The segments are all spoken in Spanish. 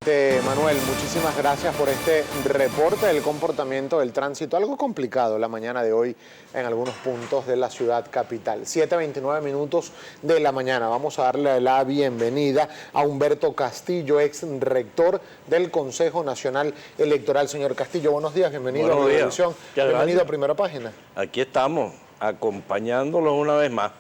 Manuel, muchísimas gracias por este reporte del comportamiento del tránsito, algo complicado la mañana de hoy en algunos puntos de la ciudad capital. 7:29 minutos de la mañana. Vamos a darle la bienvenida a Humberto Castillo, ex rector del Consejo Nacional Electoral. Señor Castillo, buenos días, bienvenido a Televisión. Bienvenido a Primera Página. Aquí estamos, acompañándolos una vez más.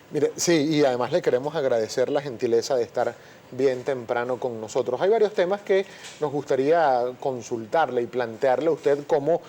Mire, sí, y además le queremos agradecer la gentileza de estar bien temprano con nosotros. Hay varios temas que nos gustaría consultarle y plantearle a usted como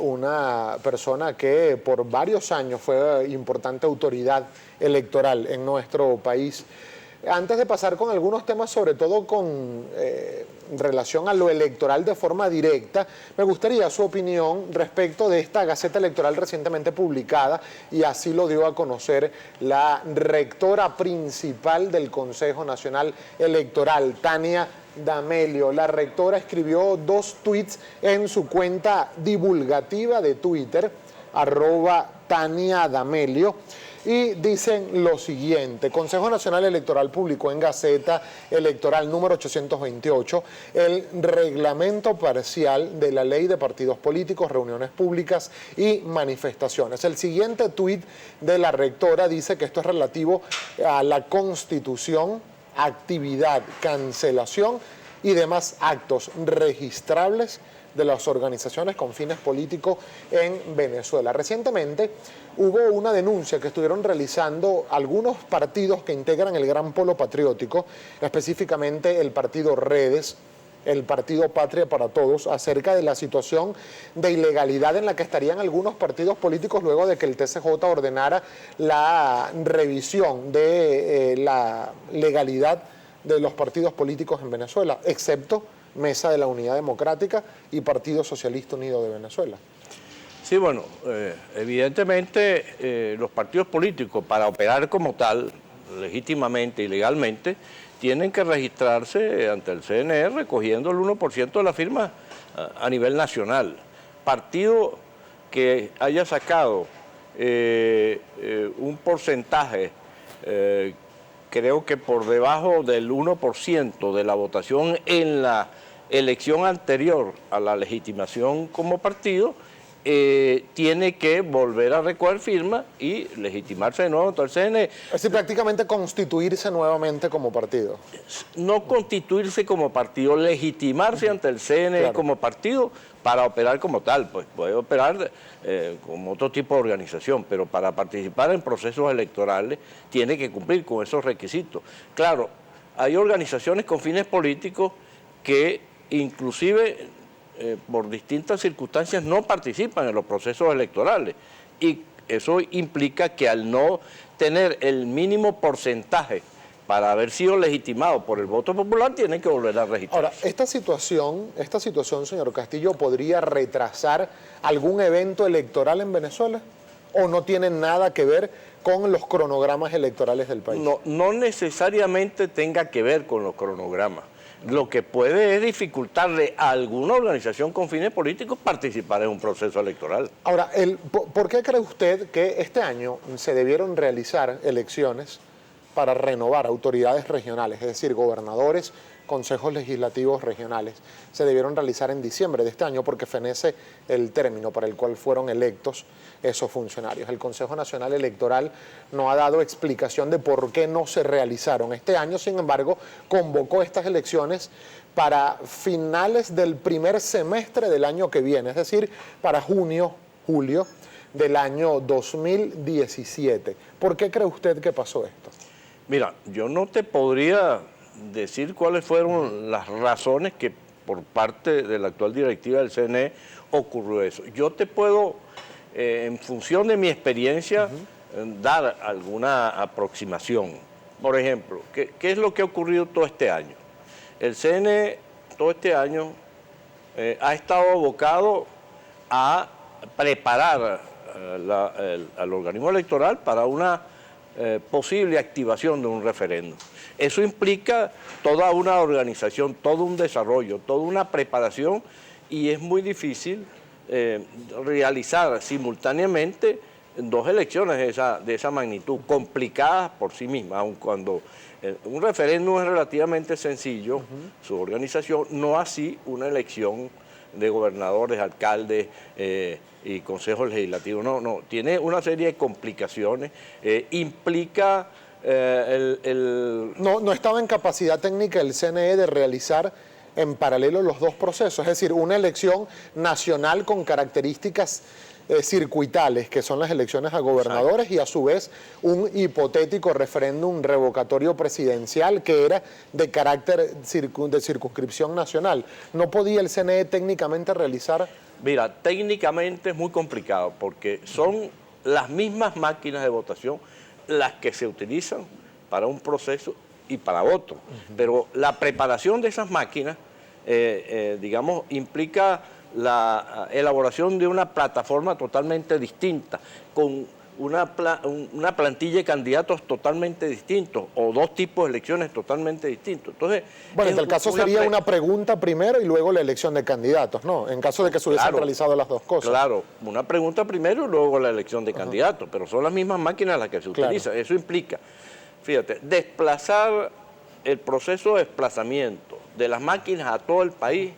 una persona que por varios años fue importante autoridad electoral en nuestro país. Antes de pasar con algunos temas, sobre todo con relación a lo electoral de forma directa, me gustaría su opinión respecto de esta Gaceta Electoral recientemente publicada, y así lo dio a conocer la rectora principal del Consejo Nacional Electoral, Tania D'Amelio. La rectora escribió 2 tweets en su cuenta divulgativa de Twitter, @Tania D'Amelio, y dicen lo siguiente: Consejo Nacional Electoral publicó en Gaceta Electoral número 828 el reglamento parcial de la Ley de Partidos Políticos, Reuniones Públicas y Manifestaciones. El siguiente tuit de la rectora dice que esto es relativo a la Constitución, actividad, cancelación y demás actos registrables de las organizaciones con fines políticos en Venezuela. Recientemente hubo una denuncia que estuvieron realizando algunos partidos que integran el Gran Polo Patriótico, específicamente el partido Redes, el partido Patria para Todos, acerca de la situación de ilegalidad en la que estarían algunos partidos políticos luego de que el TCJ ordenara la revisión de la legalidad de los partidos políticos en Venezuela, excepto Mesa de la Unidad Democrática y Partido Socialista Unido de Venezuela. Sí, bueno, evidentemente los partidos políticos, para operar como tal, legítimamente y legalmente, tienen que registrarse ante el CNE recogiendo el 1% de la firma a nivel nacional. Partido que haya sacado un porcentaje, creo que por debajo del 1% de la votación en la elección anterior a la legitimación como partido, tiene que volver a recoger firma y legitimarse de nuevo ante el CNE. Es decir, prácticamente constituirse nuevamente como partido. No constituirse como partido, legitimarse ante el CNE, claro, como partido para operar como tal. Pues puede operar como otro tipo de organización, pero para participar en procesos electorales tiene que cumplir con esos requisitos. Claro, hay organizaciones con fines políticos que inclusive por distintas circunstancias no participan en los procesos electorales, y eso implica que al no tener el mínimo porcentaje para haber sido legitimado por el voto popular, tienen que volver a registrar. Ahora, esta situación, señor Castillo, ¿podría retrasar algún evento electoral en Venezuela? ¿O no tiene nada que ver con los cronogramas electorales del país? No necesariamente tenga que ver con los cronogramas. Lo que puede es dificultarle a alguna organización con fines políticos participar en un proceso electoral. Ahora, ¿por qué cree usted que este año se debieron realizar elecciones para renovar autoridades regionales, es decir, gobernadores, consejos legislativos regionales? Se debieron realizar en diciembre de este año porque fenece el término para el cual fueron electos esos funcionarios. El Consejo Nacional Electoral no ha dado explicación de por qué no se realizaron este año. Sin embargo, convocó estas elecciones para finales del primer semestre del año que viene, es decir, para junio, julio del año 2017. ¿Por qué cree usted que pasó esto? Mira, yo no te podría decir cuáles fueron las razones que por parte de la actual directiva del CNE ocurrió eso. Yo te puedo, en función de mi experiencia, dar alguna aproximación. Por ejemplo, ¿qué es lo que ha ocurrido todo este año? El CNE todo este año ha estado abocado a preparar al organismo electoral para una posible activación de un referéndum. Eso implica toda una organización, todo un desarrollo, toda una preparación, y es muy difícil realizar simultáneamente dos elecciones de esa magnitud, complicadas por sí mismas, aun cuando un referéndum es relativamente sencillo, su organización, no así una elección de gobernadores, alcaldes y consejos legislativos. No, tiene una serie de complicaciones, implica No estaba en capacidad técnica el CNE de realizar en paralelo los dos procesos, es decir, una elección nacional con características circuitales, que son las elecciones a gobernadores, exacto, y a su vez un hipotético referéndum revocatorio presidencial que era de carácter de circunscripción nacional. ¿No podía el CNE técnicamente realizar? Mira, técnicamente es muy complicado porque son las mismas máquinas de votación las que se utilizan para un proceso y para otro. Pero la preparación de esas máquinas, digamos, implica la elaboración de una plataforma totalmente distinta, con una plantilla de candidatos totalmente distintos, o dos tipos de elecciones totalmente distintos. Entonces, bueno, en tal caso sería una pregunta primero y luego la elección de candidatos, ¿no? En caso de que se hubiesen realizado las dos cosas. Claro, una pregunta primero y luego la elección de candidatos, pero son las mismas máquinas las que se utilizan. Eso implica, fíjate, desplazar el proceso de desplazamiento de las máquinas a todo el país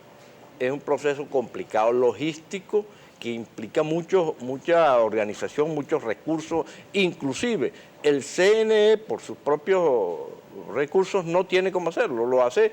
es un proceso complicado, logístico, que implica mucha organización, muchos recursos, inclusive el CNE por sus propios recursos no tiene cómo hacerlo, lo hace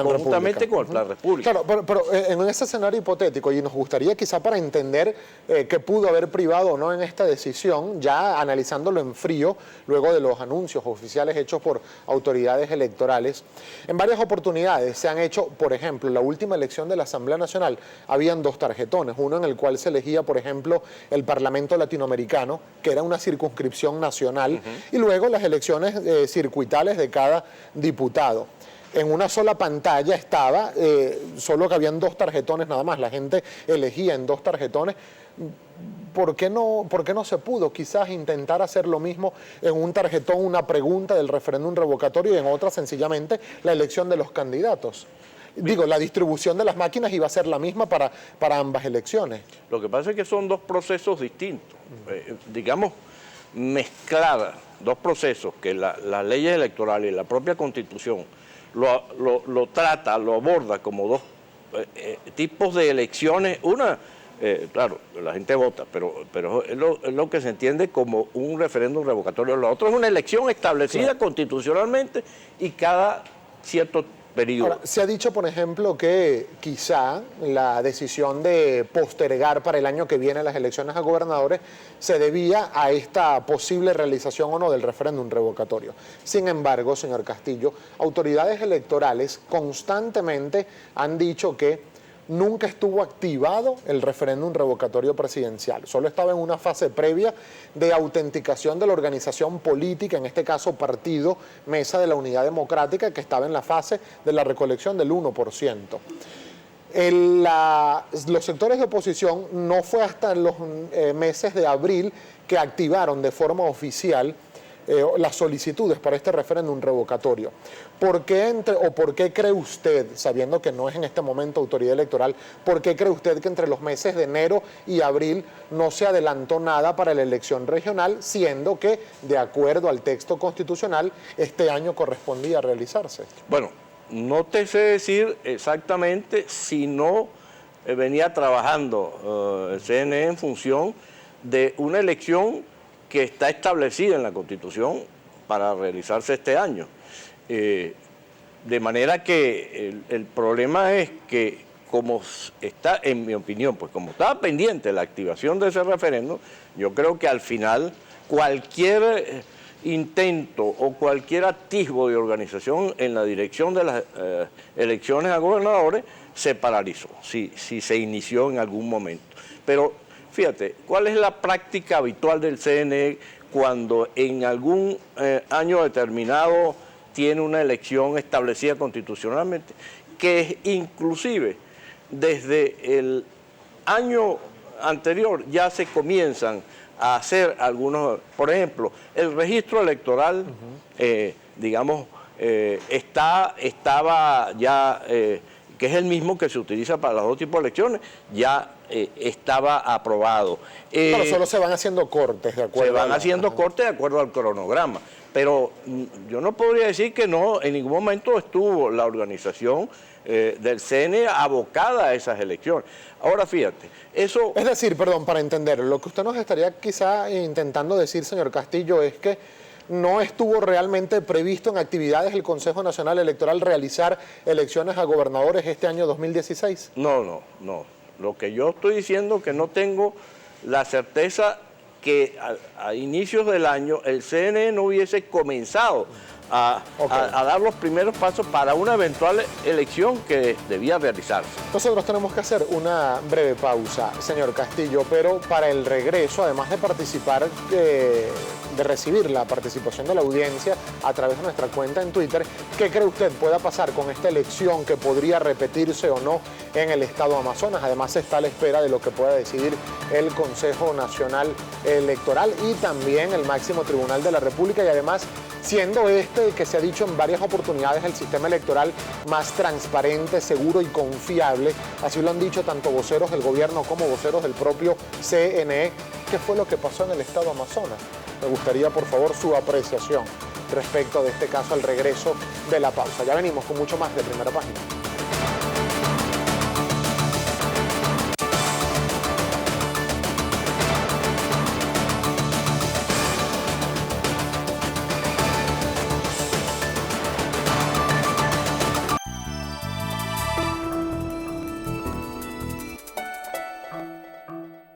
conjuntamente con el Plan República. Claro, pero en ese escenario hipotético, y nos gustaría quizá para entender qué pudo haber privado o no en esta decisión, ya analizándolo en frío, luego de los anuncios oficiales hechos por autoridades electorales, en varias oportunidades se han hecho, por ejemplo, en la última elección de la Asamblea Nacional, habían dos tarjetones, uno en el cual se elegía, por ejemplo, el Parlamento Latinoamericano, que era una circunscripción nacional, y luego las elecciones circuitales de cada diputado. En una sola pantalla estaba, solo que habían dos tarjetones nada más, la gente elegía en dos tarjetones. ¿Por qué no se pudo quizás intentar hacer lo mismo en un tarjetón, una pregunta del referéndum revocatorio y en otra sencillamente la elección de los candidatos? Digo, la distribución de las máquinas iba a ser la misma para ambas elecciones. Lo que pasa es que son dos procesos distintos, digamos, mezclar dos procesos que las leyes electorales y la propia Constitución lo trata, lo aborda como dos tipos de elecciones. Una, claro, la gente vota, pero es lo que se entiende como un referéndum revocatorio. Lo otro es una elección establecida constitucionalmente y cada cierto periodo. Ahora, se ha dicho, por ejemplo, que quizá la decisión de postergar para el año que viene las elecciones a gobernadores se debía a esta posible realización o no del referéndum revocatorio. Sin embargo, señor Castillo, autoridades electorales constantemente han dicho que nunca estuvo activado el referéndum revocatorio presidencial. Solo estaba en una fase previa de autenticación de la organización política, en este caso partido Mesa de la Unidad Democrática, que estaba en la fase de la recolección del 1%. Los sectores de oposición no fue hasta los meses de abril que activaron de forma oficial las solicitudes para este referéndum revocatorio. ¿Por qué cree usted, sabiendo que no es en este momento autoridad electoral, por qué cree usted que entre los meses de enero y abril no se adelantó nada para la elección regional, siendo que, de acuerdo al texto constitucional, este año correspondía realizarse? Bueno, no te sé decir exactamente si no venía trabajando el CNE en función de una elección que está establecida en la Constitución para realizarse este año. De manera que el problema es que, como está, en mi opinión, pues como estaba pendiente la activación de ese referéndum, yo creo que al final cualquier intento o cualquier atisbo de organización en la dirección de las elecciones a gobernadores se paralizó, si se inició en algún momento. Pero fíjate, ¿cuál es la práctica habitual del CNE cuando en algún año determinado tiene una elección establecida constitucionalmente? Que inclusive desde el año anterior ya se comienzan a hacer algunos, por ejemplo, el registro electoral, digamos, estaba ya que es el mismo que se utiliza para los dos tipos de elecciones, ya estaba aprobado. Pero solo se van haciendo cortes de acuerdo. Se van haciendo cortes de acuerdo al cronograma. Pero yo no podría decir que no, en ningún momento estuvo la organización del CNE abocada a esas elecciones. Ahora fíjate, eso... Es decir, perdón, para entender, lo que usted nos estaría quizá intentando decir, señor Castillo, es que no estuvo realmente previsto en actividades del Consejo Nacional Electoral realizar elecciones a gobernadores este año 2016. No. Lo que yo estoy diciendo es que no tengo la certeza que a inicios del año el CNE no hubiese comenzado a dar los primeros pasos para una eventual elección que debía realizarse. Nosotros tenemos que hacer una breve pausa, señor Castillo, pero para el regreso, además de participar, de recibir la participación de la audiencia a través de nuestra cuenta en Twitter, ¿qué cree usted pueda pasar con esta elección que podría repetirse o no en el estado Amazonas? Además está a la espera de lo que pueda decidir el Consejo Nacional Electoral y también el máximo tribunal de la República, y además siendo este, que se ha dicho en varias oportunidades, el sistema electoral más transparente, seguro y confiable. Así lo han dicho tanto voceros del gobierno como voceros del propio CNE. ¿Qué fue lo que pasó en el estado Amazonas? Me gustaría, por favor, su apreciación respecto de este caso al regreso de la pausa. Ya venimos con mucho más de Primera Página.